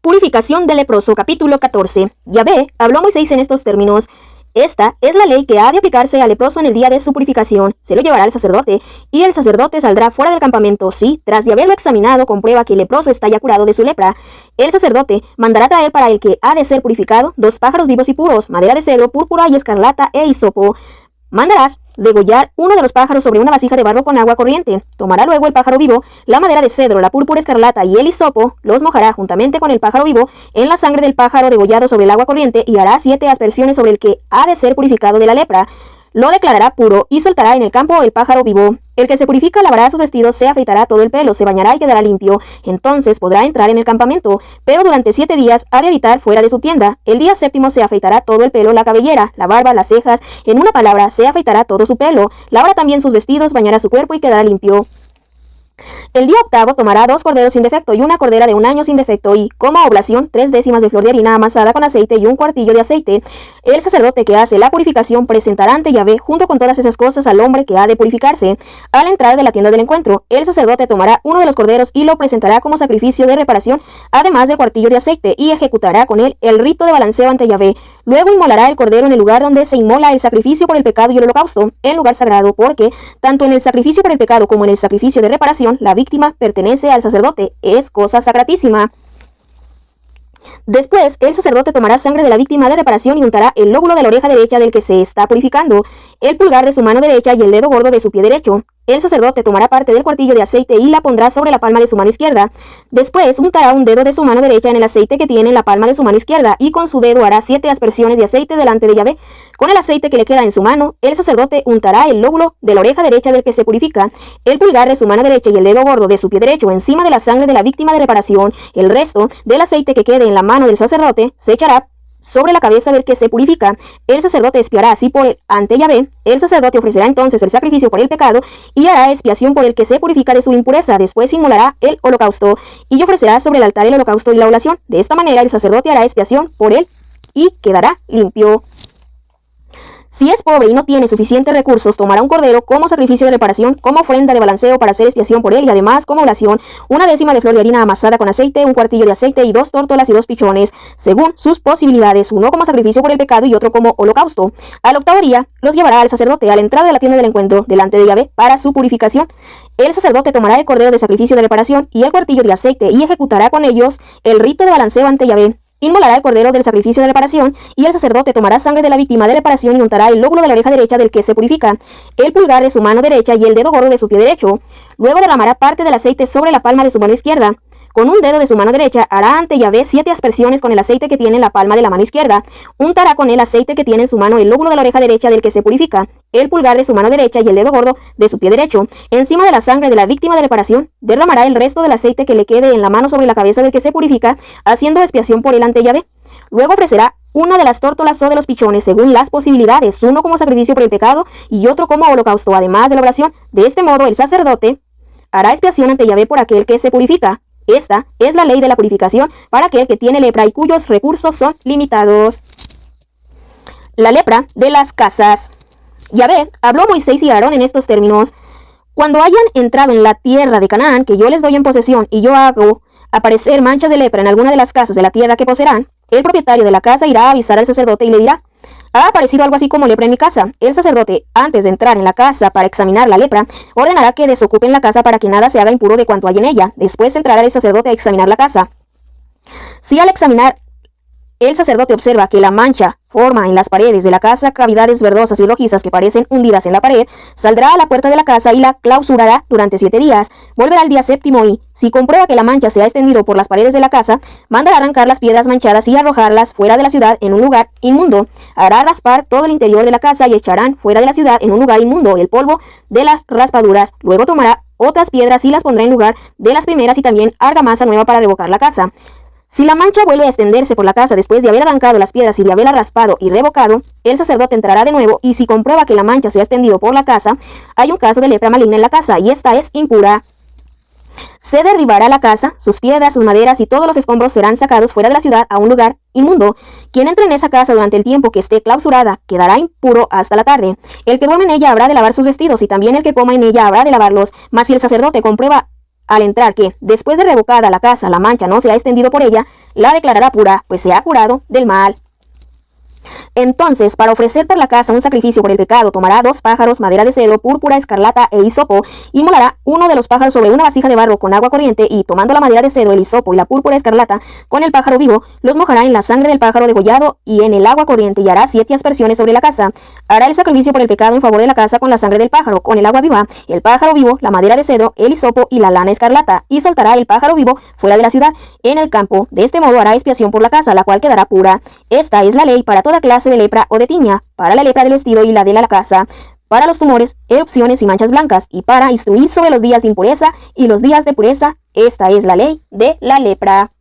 Purificación del leproso, capítulo 14. Yahvé habló a Moisés en estos términos. Esta es la ley que ha de aplicarse al leproso en el día de su purificación. Se lo llevará el sacerdote, y el sacerdote saldrá fuera del campamento. Si, tras de haberlo examinado, comprueba que el leproso está ya curado de su lepra, el sacerdote mandará traer para el que ha de ser purificado 2 pájaros vivos y puros, madera de cedro, púrpura y escarlata e hisopo. Mandarás degollar uno de los pájaros sobre una vasija de barro con agua corriente. Tomará luego el pájaro vivo, la madera de cedro, la púrpura escarlata y el hisopo, los mojará juntamente con el pájaro vivo en la sangre del pájaro degollado sobre el agua corriente y hará 7 aspersiones sobre el que ha de ser purificado de la lepra. Lo declarará puro y soltará en el campo el pájaro vivo. El que se purifica lavará sus vestidos, se afeitará todo el pelo, se bañará y quedará limpio. Entonces podrá entrar en el campamento, pero durante 7 días ha de habitar fuera de su tienda. El día 7º se afeitará todo el pelo, la cabellera, la barba, las cejas, en una palabra, se afeitará todo su pelo. Lavará también sus vestidos, bañará su cuerpo y quedará limpio. El día 8º tomará 2 corderos sin defecto y una cordera de 1 año sin defecto y, como oblación, 3 décimas de flor de harina amasada con aceite y 1 cuartillo de aceite. El sacerdote que hace la purificación presentará ante Yahvé junto con todas esas cosas al hombre que ha de purificarse. A la entrada de la tienda del encuentro, el sacerdote tomará uno de los corderos y lo presentará como sacrificio de reparación, además del cuartillo de aceite, y ejecutará con él el rito de balanceo ante Yahvé. Luego inmolará el cordero en el lugar donde se inmola el sacrificio por el pecado y el holocausto, en lugar sagrado, porque tanto en el sacrificio por el pecado como en el sacrificio de reparación, la víctima pertenece al sacerdote, es cosa sacratísima. Después, el sacerdote tomará sangre de la víctima de reparación y untará el lóbulo de la oreja derecha del que se está purificando, el pulgar de su mano derecha y el dedo gordo de su pie derecho. El sacerdote tomará parte del cuartillo de aceite y la pondrá sobre la palma de su mano izquierda. Después untará un dedo de su mano derecha en el aceite que tiene en la palma de su mano izquierda y con su dedo hará 7 aspersiones de aceite delante de Yahvé. Con el aceite que le queda en su mano, el sacerdote untará el lóbulo de la oreja derecha del que se purifica, el pulgar de su mano derecha y el dedo gordo de su pie derecho encima de la sangre de la víctima de reparación. El resto del aceite que quede en la mano del sacerdote se echará sobre la cabeza del que se purifica. El sacerdote expiará así por él ante Yahvé. El sacerdote ofrecerá entonces el sacrificio por el pecado y hará expiación por el que se purifica de su impureza. Después inmolará el holocausto y ofrecerá sobre el altar el holocausto y la oblación. De esta manera el sacerdote hará expiación por él y quedará limpio. Si es pobre y no tiene suficientes recursos, tomará un cordero como sacrificio de reparación, como ofrenda de balanceo para hacer expiación por él y además como oblación, 1 décima de flor de harina amasada con aceite, 1 cuartillo de aceite y 2 tórtolas y 2 pichones, según sus posibilidades, uno como sacrificio por el pecado y otro como holocausto. Al 8º día los llevará al sacerdote a la entrada de la tienda del encuentro, delante de Yahvé, para su purificación. El sacerdote tomará el cordero de sacrificio de reparación y el cuartillo de aceite y ejecutará con ellos el rito de balanceo ante Yahvé. Inmolará el cordero del sacrificio de reparación y el sacerdote tomará sangre de la víctima de reparación y untará el lóbulo de la oreja derecha del que se purifica, el pulgar de su mano derecha y el dedo gordo de su pie derecho. Luego derramará parte del aceite sobre la palma de su mano izquierda. Con un dedo de su mano derecha hará ante Yahvé 7 aspersiones con el aceite que tiene en la palma de la mano izquierda. Untará con el aceite que tiene en su mano el lóbulo de la oreja derecha del que se purifica, el pulgar de su mano derecha y el dedo gordo de su pie derecho. Encima de la sangre de la víctima de reparación, derramará el resto del aceite que le quede en la mano sobre la cabeza del que se purifica, haciendo expiación por él ante Yahvé. Luego ofrecerá una de las tórtolas o de los pichones, según las posibilidades, uno como sacrificio por el pecado y otro como holocausto, además de la oración. De este modo, el sacerdote hará expiación ante Yahvé por aquel que se purifica. Esta es la ley de la purificación para aquel que tiene lepra y cuyos recursos son limitados. La lepra de las casas. Yahvé habló a Moisés y a Aarón en estos términos: cuando hayan entrado en la tierra de Canaán, que yo les doy en posesión, y yo hago aparecer manchas de lepra en alguna de las casas de la tierra que poseerán, el propietario de la casa irá a avisar al sacerdote y le dirá: ha aparecido algo así como lepra en mi casa. El sacerdote, antes de entrar en la casa para examinar la lepra, ordenará que desocupen la casa para que nada se haga impuro de cuanto hay en ella. Después entrará el sacerdote a examinar la casa. Si al examinar el sacerdote observa que la mancha forma en las paredes de la casa cavidades verdosas y rojizas que parecen hundidas en la pared, saldrá a la puerta de la casa y la clausurará durante 7 días. Volverá al día 7º y, si comprueba que la mancha se ha extendido por las paredes de la casa, mandará arrancar las piedras manchadas y arrojarlas fuera de la ciudad en un lugar inmundo. Hará raspar todo el interior de la casa y echarán fuera de la ciudad en un lugar inmundo el polvo de las raspaduras. Luego tomará otras piedras y las pondrá en lugar de las primeras y también argamasa nueva para revocar la casa. Si la mancha vuelve a extenderse por la casa después de haber arrancado las piedras y de haberla raspado y revocado, el sacerdote entrará de nuevo y si comprueba que la mancha se ha extendido por la casa, hay un caso de lepra maligna en la casa y esta es impura. Se derribará la casa, sus piedras, sus maderas y todos los escombros serán sacados fuera de la ciudad a un lugar inmundo. Quien entre en esa casa durante el tiempo que esté clausurada quedará impuro hasta la tarde. El que duerme en ella habrá de lavar sus vestidos y también el que coma en ella habrá de lavarlos. Mas si el sacerdote comprueba al entrar que, después de revocada la casa, la mancha no se ha extendido por ella, la declarará pura, pues se ha curado del mal. Entonces, para ofrecer por la casa un sacrificio por el pecado, tomará 2 pájaros, madera de cedro, púrpura, escarlata e hisopo, y molará uno de los pájaros sobre una vasija de barro con agua corriente, y tomando la madera de cedro, el hisopo y la púrpura escarlata con el pájaro vivo, los mojará en la sangre del pájaro degollado y en el agua corriente, y hará 7 aspersiones sobre la casa. Hará el sacrificio por el pecado en favor de la casa con la sangre del pájaro, con el agua viva, el pájaro vivo, la madera de cedro, el hisopo y la lana escarlata, y soltará el pájaro vivo fuera de la ciudad, en el campo. De este modo hará expiación por la casa, la cual quedará pura. Esta es la ley para toda clase de lepra o de tiña, para la lepra del vestido y la de la casa, para los tumores, erupciones y manchas blancas, y para instruir sobre los días de impureza y los días de pureza. Esta es la ley de la lepra.